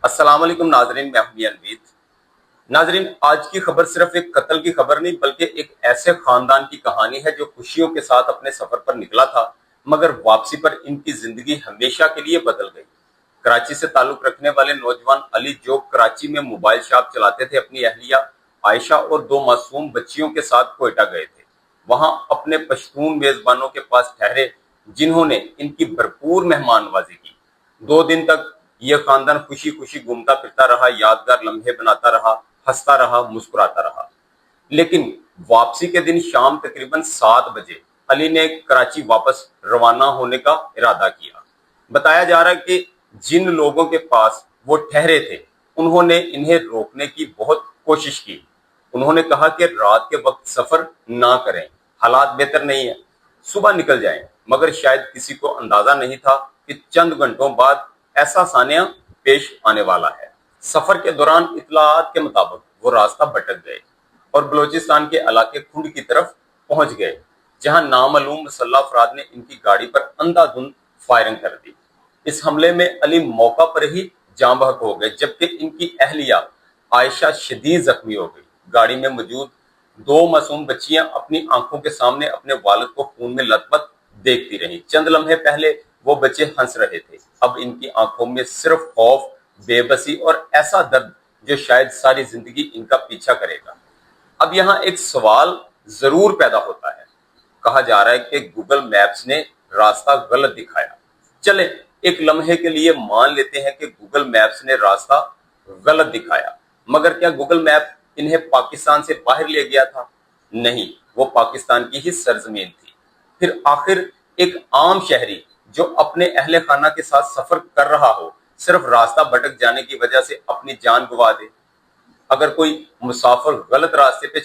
अस्सलाम वालेकुम नाजरीन, मैं हूं मियां नवीद। नाजरीन, आज की खबर सिर्फ एक कत्ल की खबर नहीं बल्कि एक ऐसे खानदान की कहानी है जो खुशियों के साथ अपने सफर पर निकला था, मगर वापसी पर इनकी जिंदगी हमेशा के लिए बदल गई। कराची से ताल्लुक रखने वाले नौजवान अली जो कराची में मोबाइल शॉप चलाते थे, अपनी अहलिया आयशा और दो मासूम बच्चियों के साथ कोयटा गए थे। वहां अपने पश्तून मेजबानों के पास ठहरे, जिन्होंने इनकी भरपूर मेहमान नवाजी की। 2 दिन तक यह खानदान खुशी खुशी घूमता फिरता रहा, यादगार लम्हे बनाता रहा, हंसता रहा, मुस्कुराता रहा। लेकिन वापसी के दिन शाम तकरीबन 7 बजे अली ने कराची वापस रवाना होने का इरादा किया। बताया जा रहा है कि जिन लोगों के पास वो ठहरे थे, उन्होंने इन्हें रोकने की बहुत कोशिश की। उन्होंने कहा कि रात के वक्त सफर ना करें, हालात बेहतर नहीं है, सुबह निकल जाएं। मगर शायद किसी को अंदाजा नहीं था कि चंद घंटों बाद ऐसा सानिया पेश आने वाला है। सफर के दौरान इत्तलाआत के मुताबिक वो रास्ता भटक गए और बलोचिस्तान के इलाके खुंड की तरफ पहुंच गए, जहां नामालूम मुसल्लह अफराद ने इनकी गाड़ी पर अंधाधुंध फायरिंग कर दी। इस हमले में अली मौका पर ही जाँ बहक हो गए, जबकि इनकी अहलिया आयशा शदीद जख्मी हो गई। गाड़ी में मौजूद दो मासूम बच्चियां अपनी आंखों के सामने अपने वालिद को खून में लथपथ देखती रहीं। चंद लम्हे पहले वो बच्चे हंस रहे थे, अब इनकी आंखों में सिर्फ खौफ, बेबसी और ऐसा दर्द जो शायद सारी जिंदगी इनका पीछा करेगा। अब यहाँ एक सवाल जरूर पैदा होता है। कहा जा रहा है कि गूगल मैप्स ने रास्ता गलत दिखाया। चले एक लम्हे के लिए मान लेते हैं कि गूगल मैप्स ने रास्ता गलत दिखाया, मगर क्या गूगल मैप इन्हें पाकिस्तान से बाहर ले गया था? नहीं, वो पाकिस्तान की ही सरजमीन थी। फिर आखिर एक आम शहरी जो अपने अहले खाना के साथ सफर कर रहा हो, सिर्फ रास्ता भटक जाने की वजह से अपनी जान गंवा दे। अगर कोई मुसाफिर गलत रास्ते पे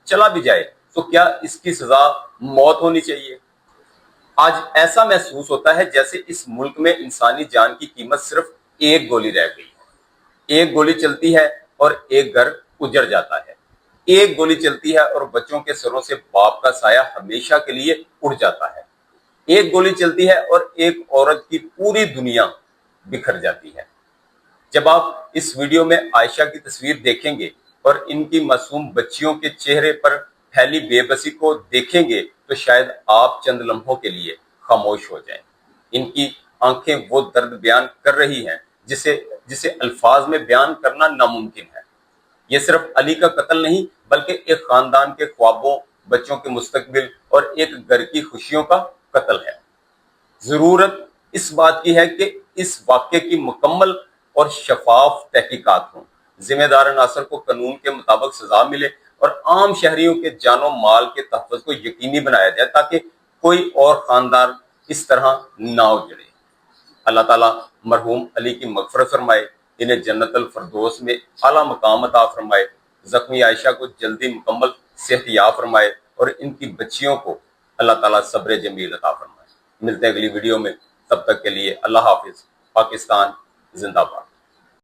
चला भी जाए तो क्या इसकी सजा मौत होनी चाहिए? आज ऐसा महसूस होता है जैसे इस मुल्क में इंसानी जान की कीमत सिर्फ एक गोली रह गई है। एक गोली चलती है और एक घर उजड़ जाता है। एक गोली चलती है और बच्चों के सरों से बाप का साया हमेशा के लिए उड़ जाता है। एक गोली चलती है और एक औरत की पूरी दुनिया बिखर जाती है। जब आप इस वीडियो में आयशा की तस्वीर देखेंगे और इनकी मासूम बच्चियों के चेहरे पर फैली बेबसी को देखेंगे तो शायद आप चंद लम्हों के लिए खामोश हो जाएं। इनकी आंखें वो दर्द बयान कर रही हैं जिसे जिसे अल्फाज में बयान करना नामुमकिन है। ये सिर्फ अली का कत्ल नहीं बल्कि एक खानदान के ख्वाबों, बच्चों के मुस्तकबिल और एक घर की खुशियों का कत्ल है। जरूरत इस बात की है कि इस वाक्य की मुकम्मल और शफाफ तहकीकात हों, जिम्मेदार अनासर को कानून के मुताबिक सजा मिले और आम शहरियों के जानो माल के तहफ़्फ़ुज़ को यकीनी बनाया जाए ताकि कोई और खानदान इस तरह ना उजड़े। अल्लाह ताला मरहूम अली की मगफरत फरमाए, इन्हें जन्नतुल फिरदौस में आला मकाम अता फरमाए, जख्मी आयशा को जल्दी मुकम्मल सेहत याब फरमाए और इनकी बच्चियों को अल्लाह ताला सब्र जमील अता फरमाए। मिलते हैं अगली वीडियो में, तब तक के लिए अल्लाह हाफिज। पाकिस्तान जिंदाबाद।